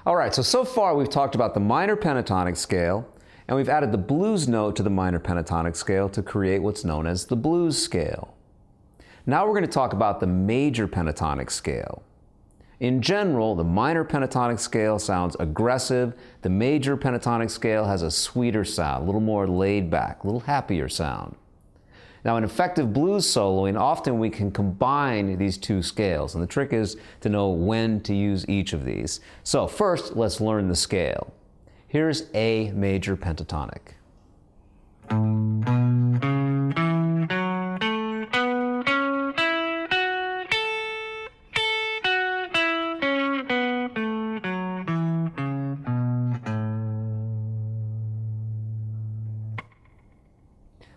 All right, so far we've talked about the minor pentatonic scale, and we've added the blues note to the minor pentatonic scale to create what's known as the blues scale. Now we're going to talk about the major pentatonic scale. In general, the minor pentatonic scale sounds aggressive. The major pentatonic scale has a sweeter sound, a little more laid back, a little happier sound. Now, in effective blues soloing, often we can combine these two scales, and the trick is to know when to use each of these. So first, let's learn the scale. Here's A major pentatonic.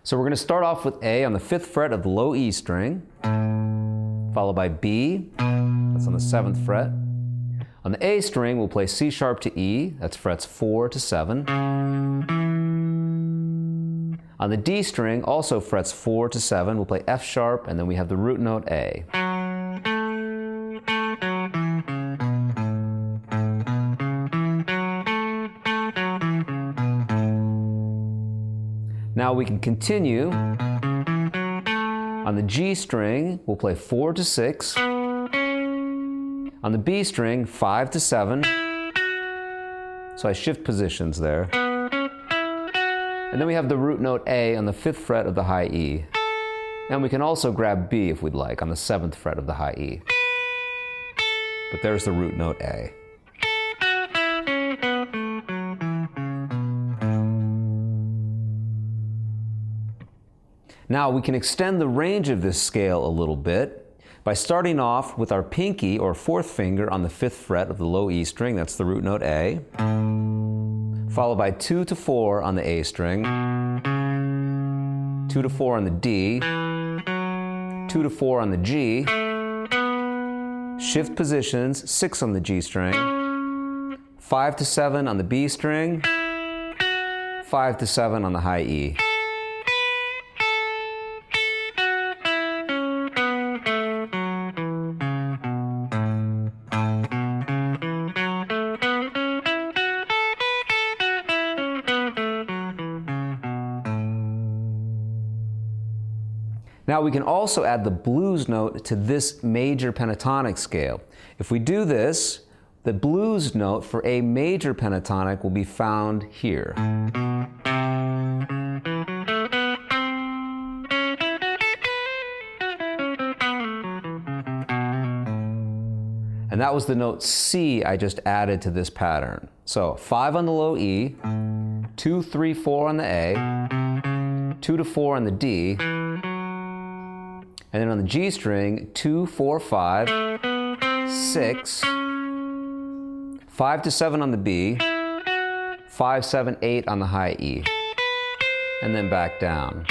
So we're going to start off with A on the 5th fret of the low E string, followed by B, that's on the 7th fret. On the A string, we'll play C sharp to E, that's frets 4 to 7. On the D string, also frets 4 to 7, we'll play F sharp, and then we have the root note A. Now we can continue. On the G string, we'll play 4 to 6. On the B string, 5 to 7. So I shift positions there. And then we have the root note A on the 5th fret of the high E. And we can also grab B if we'd like on the 7th fret of the high E. But there's the root note A. Now we can extend the range of this scale a little bit by starting off with our pinky or 4th finger on the 5th fret of the low E string, that's the root note A, followed by 2 to 4 on the A string, 2 to 4 on the D, 2 to 4 on the G, shift positions, 6 on the G string, 5 to 7 on the B string, 5 to 7 on the high E. Now we can also add the blues note to this major pentatonic scale. If we do this, the blues note for A major pentatonic will be found here. And that was the note C I just added to this pattern. So 5 on the low E, 2, 3, 4 on the A, 2 to 4 on the D, and then on the G string, 2, 4, 5, 6, 5 to 7 on the B, 5, 7, 8 on the high E, and then back down.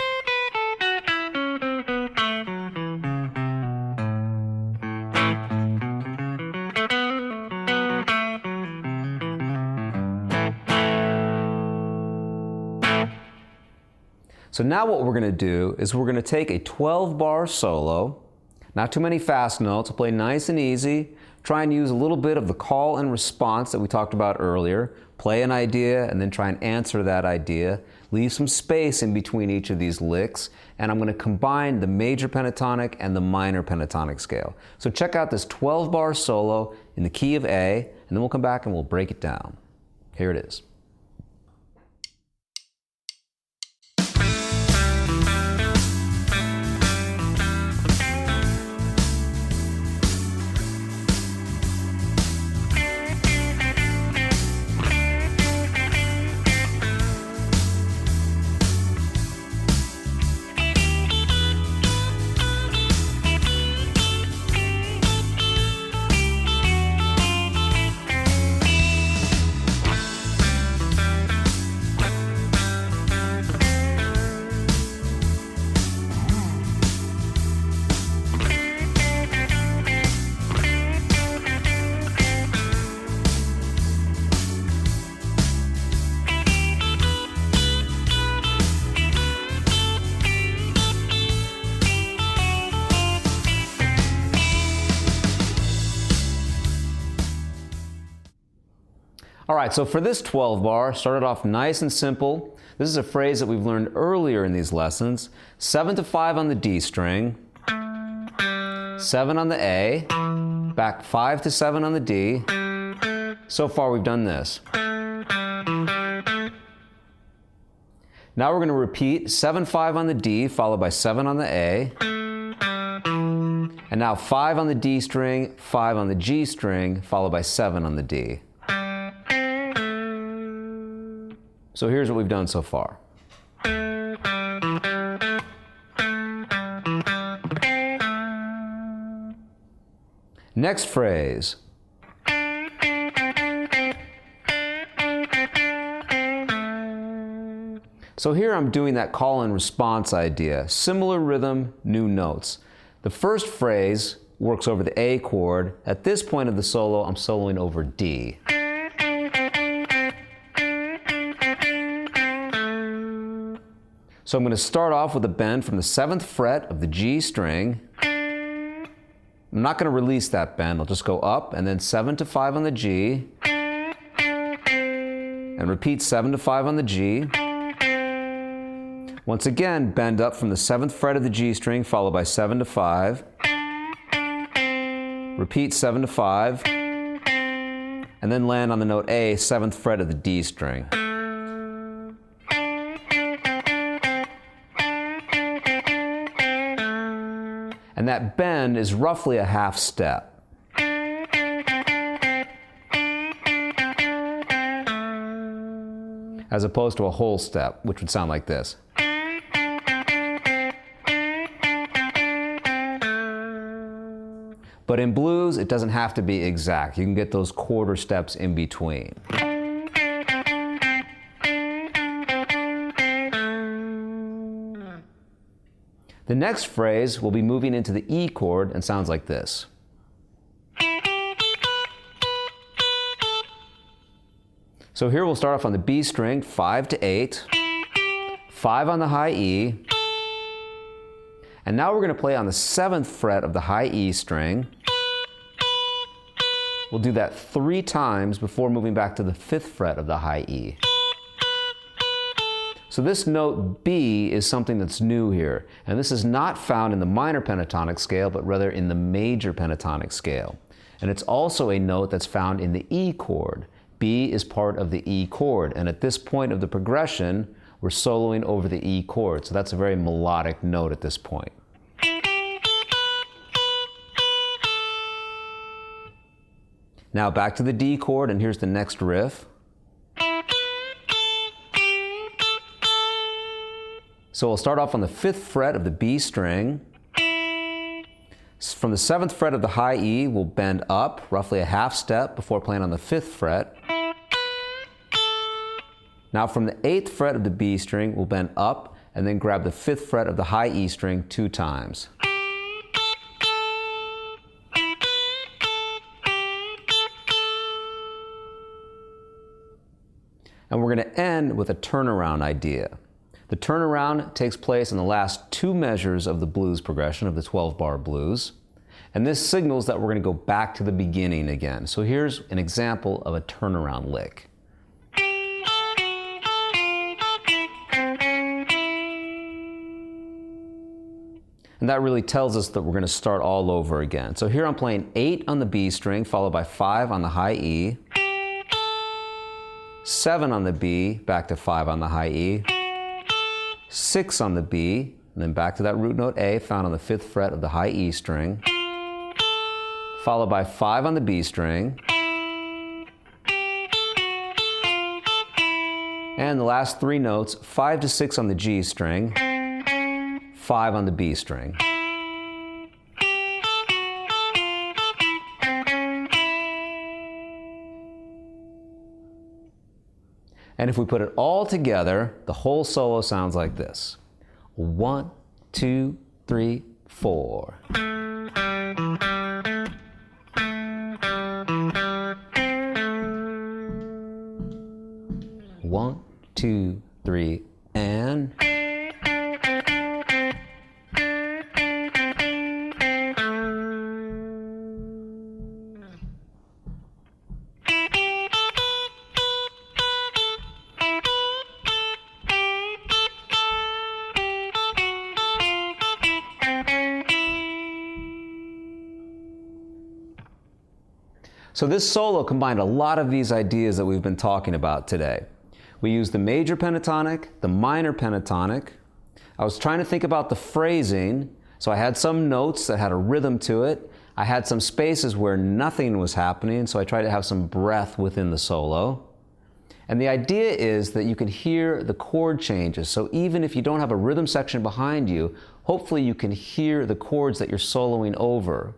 So now what we're going to do is we're going to take a 12-bar solo, not too many fast notes, we'll play nice and easy, try and use a little bit of the call and response that we talked about earlier, play an idea and then try and answer that idea, leave some space in between each of these licks, and I'm going to combine the major pentatonic and the minor pentatonic scale. So check out this 12-bar solo in the key of A, and then we'll come back and we'll break it down. Here it is. All right, so for this 12 bar, started off nice and simple. This is a phrase that we've learned earlier in these lessons. 7 to 5 on the D string, 7 on the A, back 5 to 7 on the D. So far we've done this. Now we're going to repeat 7-5 on the D, followed by 7 on the A. And now 5 on the D string, 5 on the G string, followed by 7 on the D. So here's what we've done so far. Next phrase. So here I'm doing that call and response idea. Similar rhythm, new notes. The first phrase works over the A chord. At this point of the solo, I'm soloing over D. So I'm going to start off with a bend from the 7th fret of the G string. I'm not going to release that bend. I'll just go up and then 7 to 5 on the G. And repeat 7 to 5 on the G. Once again, bend up from the 7th fret of the G string, followed by 7 to 5. Repeat 7 to 5. And then land on the note A, 7th fret of the D string. And that bend is roughly a half step. As opposed to a whole step, which would sound like this. But in blues, it doesn't have to be exact. You can get those quarter steps in between. The next phrase will be moving into the E chord and sounds like this. So here we'll start off on the B string, 5 to 8, 5 on the high E, and now we're going to play on the 7th fret of the high E string. We'll do that 3 times before moving back to the 5th fret of the high E. So this note B is something that's new here, and this is not found in the minor pentatonic scale, but rather in the major pentatonic scale. And it's also a note that's found in the E chord. B is part of the E chord, and at this point of the progression, we're soloing over the E chord, so that's a very melodic note at this point. Now back to the D chord, and here's the next riff. So we'll start off on the 5th fret of the B string. From the 7th fret of the high E, we'll bend up roughly a half step before playing on the 5th fret. Now from the 8th fret of the B string, we'll bend up and then grab the 5th fret of the high E string 2 times. And we're going to end with a turnaround idea. The turnaround takes place in the last 2 measures of the blues progression of the 12-bar blues. And this signals that we're going to go back to the beginning again. So here's an example of a turnaround lick. And that really tells us that we're going to start all over again. So here I'm playing 8 on the B string, followed by 5 on the high E, 7 on the B, back to 5 on the high E, 6 on the B, and then back to that root note A found on the 5th fret of the high E string, followed by 5 on the B string, and the last 3 notes, 5 to 6 on the G string, 5 on the B string. And if we put it all together, the whole solo sounds like this. 1, 2, 3, 4. 1, 2, 3, and... So this solo combined a lot of these ideas that we've been talking about today. We used the major pentatonic, the minor pentatonic. I was trying to think about the phrasing, so I had some notes that had a rhythm to it. I had some spaces where nothing was happening, so I tried to have some breath within the solo. And the idea is that you can hear the chord changes, so even if you don't have a rhythm section behind you, hopefully you can hear the chords that you're soloing over.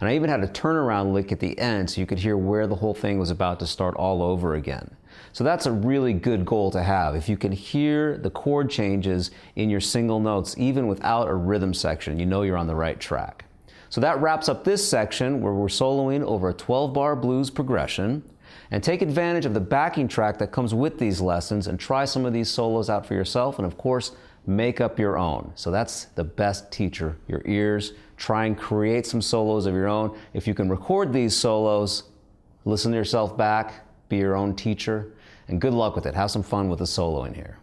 And I even had a turnaround lick at the end so you could hear where the whole thing was about to start all over again. So that's a really good goal to have. If you can hear the chord changes in your single notes, even without a rhythm section, you know you're on the right track. So that wraps up this section where we're soloing over a 12-bar blues progression. And take advantage of the backing track that comes with these lessons and try some of these solos out for yourself, and of course, make up your own. So that's the best teacher, your ears. Try and create some solos of your own. If you can record these solos, listen to yourself back, be your own teacher, and good luck with it. Have some fun with the soloing here.